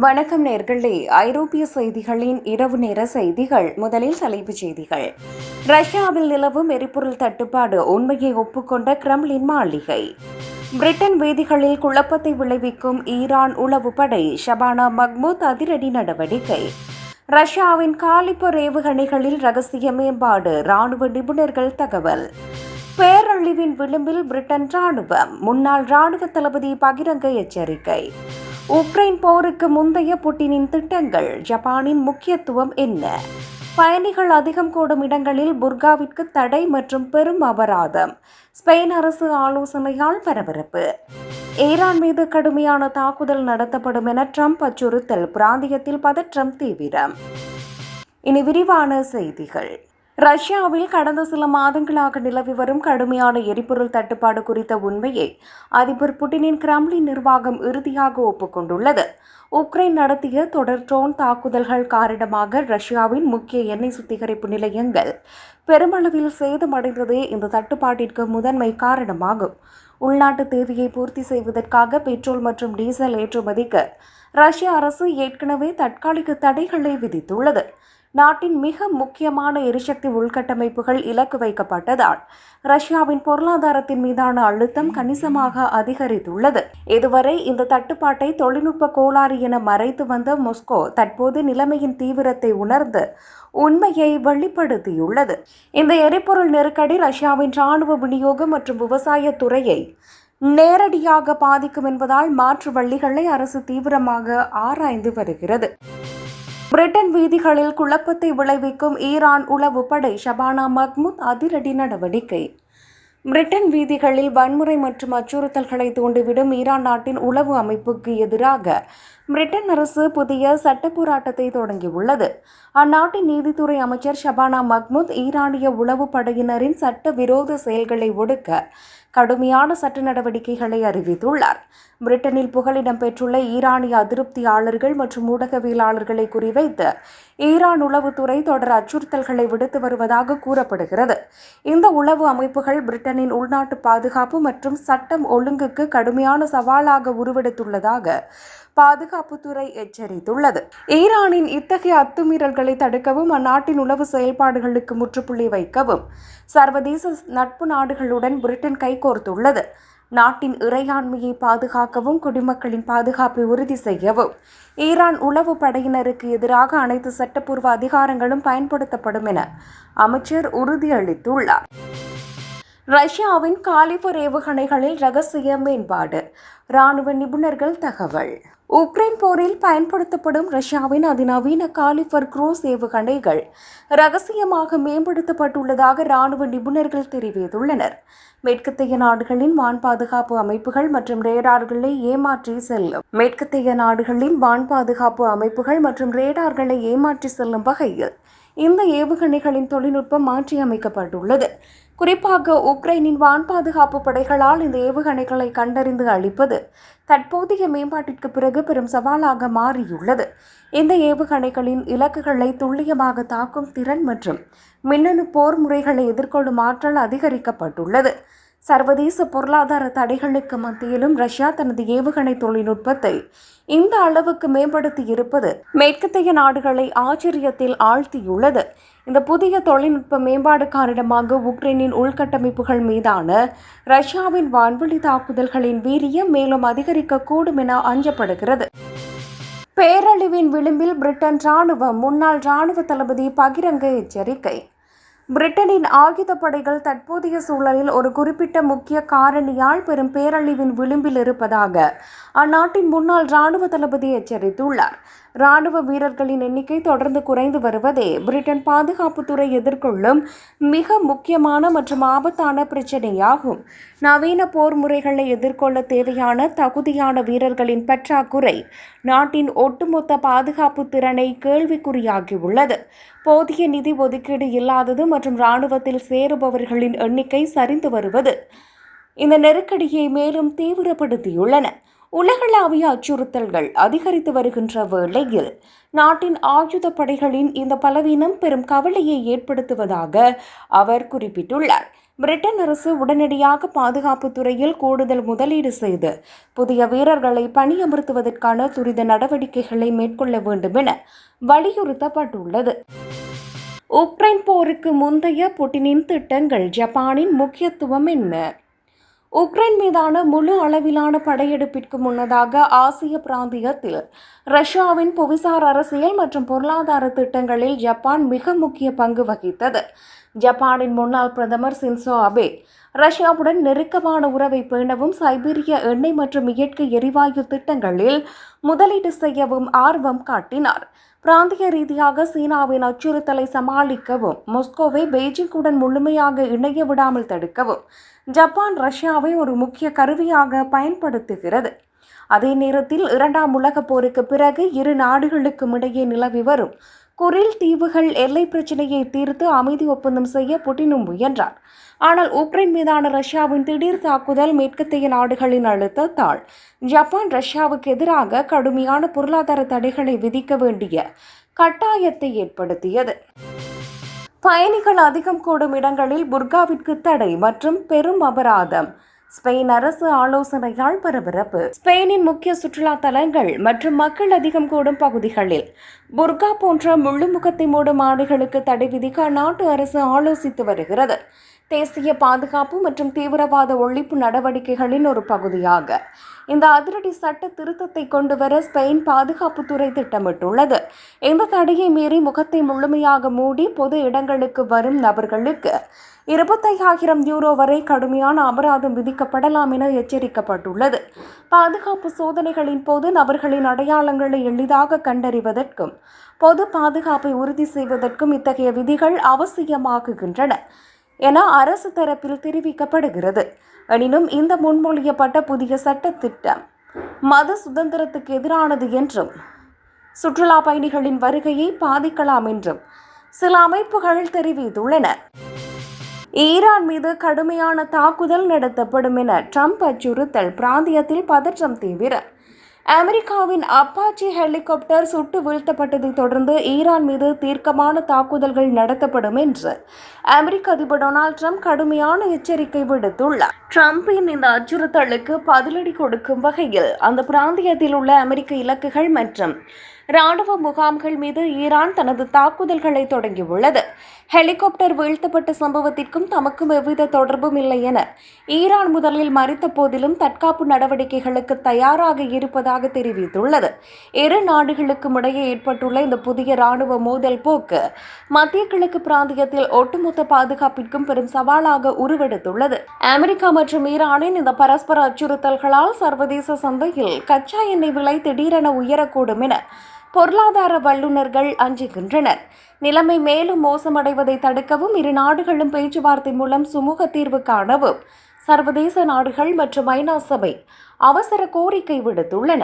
வணக்கம் நேர்களே. ஐரோப்பிய செய்திகளின் இரவு நேர செய்திகள். முதலில் தலைப்புச் செய்திகள். ரஷ்யாவில் நிலவும் எரிபொருள் தட்டுப்பாடு உண்மையை ஒப்புக்கொண்ட கிரெம்ளின் மாளிகை. பிரிட்டன் வீதிகளில் குழப்பத்தை விளைவிக்கும் ஈரான் உளவுப்படை. ஷபானா மஹ்மூத் அதிரடி நடவடிக்கை. ரஷ்யாவின் காலிப்பர் ஏவுகணைகளில் ரகசிய மேம்பாடு. ராணுவ நிபுணர்கள் தகவல். பேரழிவின் விளிம்பில் பிரிட்டன் ராணுவம். முன்னாள் ராணுவ தளபதி பகிரங்க எச்சரிக்கை. உக்ரைன் போருக்கு முந்தைய புட்டினின் திட்டங்கள். ஜப்பானின் முக்கியத்துவம் என்ன? பயணிகள் அதிகம் கூடும் இடங்களில் புர்காவிற்கு தடை மற்றும் பெரும் அபராதம். ஸ்பெயின் அரசு ஆலோசனையால் பரபரப்பு. ஈரான் மீது கடுமையான தாக்குதல் நடத்தப்படும் என ட்ரம்ப் அச்சுறுத்தல். பிராந்தியத்தில் பதற்றம் தீவிரம். இனி விரிவான செய்திகள். ரஷ்யாவில் கடந்த சில மாதங்களாக நிலவி வரும் கடுமையான எரிபொருள் தட்டுப்பாடு குறித்த உண்மையை அதிபர் புட்டினின் கிரெம்ளின் நிர்வாகம் இறுதியாக ஒப்புக்கொண்டுள்ளது. உக்ரைன் நடத்திய தொடர் ட்ரோன் தாக்குதல்கள் காரணமாக ரஷ்யாவின் முக்கிய எண்ணெய் சுத்திகரிப்பு நிலையங்கள் பெருமளவில் சேதமடைந்ததே இந்த தட்டுப்பாட்டிற்கு முதன்மை காரணமாகும். உள்நாட்டு தேவையை பூர்த்தி செய்வதற்காக பெட்ரோல் மற்றும் டீசல் ஏற்றுமதிக்கு ரஷ்ய அரசு ஏற்கனவே தற்காலிக தடைகளை விதித்துள்ளது. நாட்டின் மிக முக்கியமான எரிசக்தி உள்கட்டமைப்புகள் இலக்கு வைக்கப்பட்டதால் ரஷ்யாவின் பொருளாதாரத்தின் மீதான அழுத்தம் கணிசமாக அதிகரித்துள்ளது. இதுவரை இந்த தட்டுப்பாட்டை தொழில்நுட்ப கோளாறு என மறைத்து வந்த மாஸ்கோ தற்போது நிலைமையின் தீவிரத்தை உணர்ந்து உண்மையை வெளிப்படுத்தியுள்ளது. இந்த எரிபொருள் நெருக்கடி ரஷ்யாவின் ராணுவ விநியோகம் மற்றும் விவசாய துறையை நேரடியாக பாதிக்கும் என்பதால் மாற்று வழிகளை அரசு தீவிரமாக ஆராய்ந்து வருகிறது. பிரிட்டன் வீதிகளில் குழப்பத்தை விளைவிக்கும் ஈரான் உளவுப்படை. ஷபானா மஹ்மூத் அதிரடி நடவடிக்கை. பிரிட்டன் வீதிகளில் வன்முறை மற்றும் அச்சுறுத்தல்களை தூண்டிவிடும் ஈரான் நாட்டின் உளவு அமைப்புக்கு எதிராக பிரிட்டன் அரசு புதிய சட்ட போராட்டத்தை தொடங்கியுள்ளது. அந்நாட்டின் நீதித்துறை அமைச்சர் ஷபானா மஹ்மூத் ஈரானிய உளவு படையினரின் சட்ட விரோத செயல்களை ஒடுக்க கடுமையான சட்ட நடவடிக்கைகளை அறிவித்துள்ளார். பிரிட்டனில் புகலிடம் பெற்றுள்ள ஈரானிய அதிருப்தியாளர்கள் மற்றும் ஊடகவியலாளர்களை குறிவைத்து ஈரான் உளவுத்துறை தொடர் அச்சுறுத்தல்களை விடுத்து வருவதாக கூறப்படுகிறது. இந்த உளவு அமைப்புகள் பிரிட்டனின் உள்நாட்டு பாதுகாப்பு மற்றும் சட்டம் ஒழுங்குக்கு கடுமையான சவாலாக உருவெடுத்துள்ளதாக பாதுகாப்புத்துறை எச்சரித்துள்ளது. ஈரானின் இத்தகைய அத்துமீறல்களை தடுக்கவும் அந்நாட்டின் உளவு செயல்பாடுகளுக்கு முற்றுப்புள்ளி வைக்கவும் சர்வதேச நட்பு நாடுகளுடன் பிரிட்டன் கைகோர்த்துள்ளது. நாட்டின் இறையாண்மையை பாதுகாக்கவும் குடிமக்களின் பாதுகாப்பை உறுதி செய்யவும் ஈரான் உளவு படையினருக்கு எதிராக அனைத்து சட்டப்பூர்வ அதிகாரங்களும் பயன்படுத்தப்படும் என அமைச்சர் உறுதியளித்துள்ளார். ரஷ்யாவின் காலிபர் ஏவுகணைகளில் ரகசிய மேம்பாடு. ராணுவ நிபுணர்கள் தகவல். உக்ரைன் போரில் பயன்படுத்தப்படும் ரஷ்யாவின் அதிநவீன காலிபர் குரூஸ் ஏவுகணைகள் ரகசியமாக மேம்படுத்தப்பட்டுள்ளதாக ராணுவ நிபுணர்கள் தெரிவித்துள்ளனர். மேற்கத்திய நாடுகளின் வான் பாதுகாப்பு அமைப்புகள் மற்றும் ரேடார்களை ஏமாற்றி செல்லும் வகையில் இந்த ஏவுகணைகளின் தொழில்நுட்பம் மாற்றியமைக்கப்பட்டுள்ளது. குறிப்பாக உக்ரைனின் வான் பாதுகாப்பு படைகளால் இந்த ஏவுகணைகளை கண்டறிந்து அழிப்பது தற்போதைய மேம்பாட்டிற்கு பிறகு பெரும் சவாலாக மாறியுள்ளது. இந்த ஏவுகணைகளின் இலக்குகளை துல்லியமாக தாக்கும் திறன் மற்றும் மின்னணு போர் முறைகளை எதிர்கொள்ளும் ஆற்றல் அதிகரிக்கப்பட்டுள்ளது. சர்வதேச பொருளாதார தடைகளுக்கு மத்தியிலும் ரஷ்யா தனது ஏவுகணை தொழில்நுட்பத்தை இந்த அளவுக்கு மேம்படுத்தி இருப்பது மேற்கத்திய நாடுகளை ஆச்சரியத்தில் ஆழ்த்தியுள்ளது. இந்த புதிய தொழில்நுட்ப மேம்பாடு காரணமாக உக்ரைனின் உள்கட்டமைப்புகள் மீதான ரஷ்யாவின் வான்வெளி தாக்குதல்களின் வீரியம் மேலும் அதிகரிக்கக்கூடும் என அஞ்சப்படுகிறது. பேரழிவின் விளிம்பில் பிரிட்டன் ராணுவம். முன்னாள் ராணுவ தளபதி பகிரங்க எச்சரிக்கை. பிரிட்டனின் ஆயுத படைகள் தற்போதைய சூழலில் ஒரு குறிப்பிட்ட முக்கிய காரணியால் பெரும் பேரழிவின் விளிம்பில் இருப்பதாக அந்நாட்டின் முன்னாள் ராணுவ தளபதி எச்சரித்துள்ளார். ராணுவ வீரர்களின் எண்ணிக்கை தொடர்ந்து குறைந்து வருவதே பிரிட்டன் பாதுகாப்புத்துறை எதிர்கொள்ளும் மிக முக்கியமான மற்றும் ஆபத்தான பிரச்சினையாகும். நவீன போர் முறைகளை எதிர்கொள்ள தேவையான தகுதியான வீரர்களின் பற்றாக்குறை நாட்டின் ஒட்டுமொத்த பாதுகாப்பு திறனை கேள்விக்குறியாகியுள்ளது. போதிய நிதி ஒதுக்கீடு இல்லாதது மற்றும் இராணுவத்தில் சேருபவர்களின் எண்ணிக்கை சரிந்து வருவது இந்த நெருக்கடியை மேலும் தீவிரப்படுத்தியுள்ளன. உலகளாவிய அச்சுறுத்தல்கள் அதிகரித்து வருகின்ற வேளையில் நாட்டின் ஆயுத படைகளின் இந்த பலவீனம் பெரும் கவலையை ஏற்படுத்துவதாக அவர் குறிப்பிட்டுள்ளார். பிரிட்டன் அரசு உடனடியாக பாதுகாப்பு துறையில் கூடுதல் முதலீடு செய்து புதிய வீரர்களை பணியமர்த்துவதற்கான துரித நடவடிக்கைகளை மேற்கொள்ள வேண்டும் என வலியுறுத்தப்பட்டுள்ளது. உக்ரைன் போருக்கு முந்தைய புட்டினின் திட்டங்கள், ஜப்பானின் முக்கியத்துவம் என்ன? உக்ரைன் மீதான முழு அளவிலான படையெடுப்பிற்கு முன்னதாக ஆசிய பிராந்தியத்தில் ரஷ்யாவின் புவிசார் அரசியல் மற்றும் பொருளாதார திட்டங்களில் ஜப்பான் மிக முக்கிய பங்கு வகித்தது. ஜப்பானின் முன்னாள் பிரதமர் ஷின்சோ அபே ரஷ்யாவுடன் நெருக்கமான உறவை பேணவும், சைபீரிய எண்ணெய் மற்றும் இயற்கை எரிவாயு திட்டங்களில் முதலீடு செய்யவும் ஆர்வம் காட்டினார். பிராந்திய ரீதியாக சீனாவின் அச்சுறுத்தலை சமாளிக்கவும், மாஸ்கோவை பெய்ஜிங்குடன் முழுமையாக இணைய விடாமல் தடுக்கவும் ஜப்பான் ரஷ்யாவை ஒரு முக்கிய கருவியாக பயன்படுத்துகிறது. அதே நேரத்தில் இரண்டாம் உலகப் போருக்கு பிறகு இரு நாடுகளுக்கும் இடையே நிலவி வரும் குரில் தீவுகள் எல்லை பிரச்சினையை தீர்த்து அமைதி ஒப்பந்தம் செய்ய புட்டினும் முயன்றார். ஆனால் உக்ரைன் மீதான ரஷ்யாவின் திடீர் தாக்குதல், மேற்கத்திய நாடுகளின் அழுத்தத்தால் ஜப்பான் ரஷ்யாவுக்கு எதிராக கடுமையான பொருளாதார தடைகளை விதிக்க வேண்டிய கட்டாயத்தை ஏற்படுத்தியது. பயணிகள் அதிகம் கூடும் இடங்களில் புர்காவிற்கு தடை மற்றும் பெரும் அபராதம். ஸ்பெயின் அரசு ஆலோசனையால் பரபரப்பு. ஸ்பெயினின் முக்கிய சுற்றுலா தலங்கள் மற்றும் மக்கள் அதிகம் கூடும் பகுதிகளில் புர்கா போன்ற முழு முகத்தை மூடும் ஆடைகளுக்கு தடை விதிக்க அந்நாட்டு அரசு ஆலோசித்து வருகிறது. தேசிய பாதுகாப்பு மற்றும் தீவிரவாத ஒழிப்பு நடவடிக்கைகளின் ஒரு பகுதியாக இந்த அதிரடி சட்ட திருத்தத்தை கொண்டுவர ஸ்பெயின் பாதுகாப்புத்துறை திட்டமிட்டுள்ளது. இந்த தடையை மீறி முகத்தை முழுமையாக மூடி பொது இடங்களுக்கு வரும் நபர்களுக்கு 25,000 யூரோ வரை கடுமையான அபராதம் விதிக்கப்படலாம் என எச்சரிக்கப்பட்டுள்ளது. பாதுகாப்பு சோதனைகளின் போது நபர்களின் அடையாளங்களை எளிதாக கண்டறிவதற்கும் பொது பாதுகாப்பை உறுதி செய்வதற்கும் இத்தகைய விதிகள் அவசியமாகுகின்றன என அரசு தரப்பில் தெரிவிக்கப்படுகிறது. எனினும் இந்த முன்மொழியப்பட்ட புதிய சட்ட திட்டம் மத சுதந்திரத்துக்கு எதிரானது என்றும், சுற்றுலா பயணிகளின் வருகையை பாதிக்கலாம் என்றும் சில அமைப்புகள் தெரிவித்துள்ளன. ஈரான் மீது கடுமையான தாக்குதல் நடத்தப்படும் என ட்ரம்ப் அச்சுறுத்தல். பிராந்தியத்தில் பதற்றம் தீவிரம். அமெரிக்காவின் அப்பாச்சி ஹெலிகாப்டர் சுட்டு வீழ்த்தப்பட்டதை தொடர்ந்து ஈரான் மீது தீர்க்கமான தாக்குதல்கள் நடத்தப்படும் என்று அமெரிக்க அதிபர் டொனால்ட் ட்ரம்ப் கடுமையான எச்சரிக்கை விடுத்துள்ளார். ட்ரம்பின் இந்த அச்சுறுத்தலுக்கு பதிலடி கொடுக்கும் வகையில் அந்த பிராந்தியத்தில் உள்ள அமெரிக்க இலக்குகள் மற்றும் ராணுவ முகாம்கள் மீது ஈரான் தனது தாக்குதல்களை தொடங்கியுள்ளது. ஹெலிகாப்டர் வீழ்த்தப்பட்ட சம்பவத்திற்கும் தமக்கும் எவ்வித தொடர்பும் இல்லை என ஈரான் முதலில் மறுத்த போதிலும் தற்காப்பு நடவடிக்கைகளுக்கு தயாராக இருப்பதாக தெரிவித்துள்ளது. இரு நாடுகளுக்கும் இடையே ஏற்பட்டுள்ள இந்த புதிய ராணுவ மோதல் போக்கு மத்திய கிழக்கு பிராந்தியத்தில் ஒட்டுமொத்த பாதுகாப்பிற்கும் பெரும் சவாலாக உருவெடுத்துள்ளது. அமெரிக்கா மற்றும் ஈரானின் இந்த பரஸ்பர அச்சுறுத்தல்களால் சர்வதேச சந்தையில் கச்சா எண்ணெய் விலை திடீரென உயரக்கூடும் என பொருளாதார வல்லுநர்கள் அஞ்சுகின்றனர். நிலைமை மேலும் மோசமடைவதை தடுக்கவும் இரு நாடுகளும் பேச்சுவார்த்தை மூலம் சுமூக தீர்வு காணவும் சர்வதேச நாடுகள் மற்றும் ஐநா சபை அவசர கோரிக்கை விடுத்துள்ளன.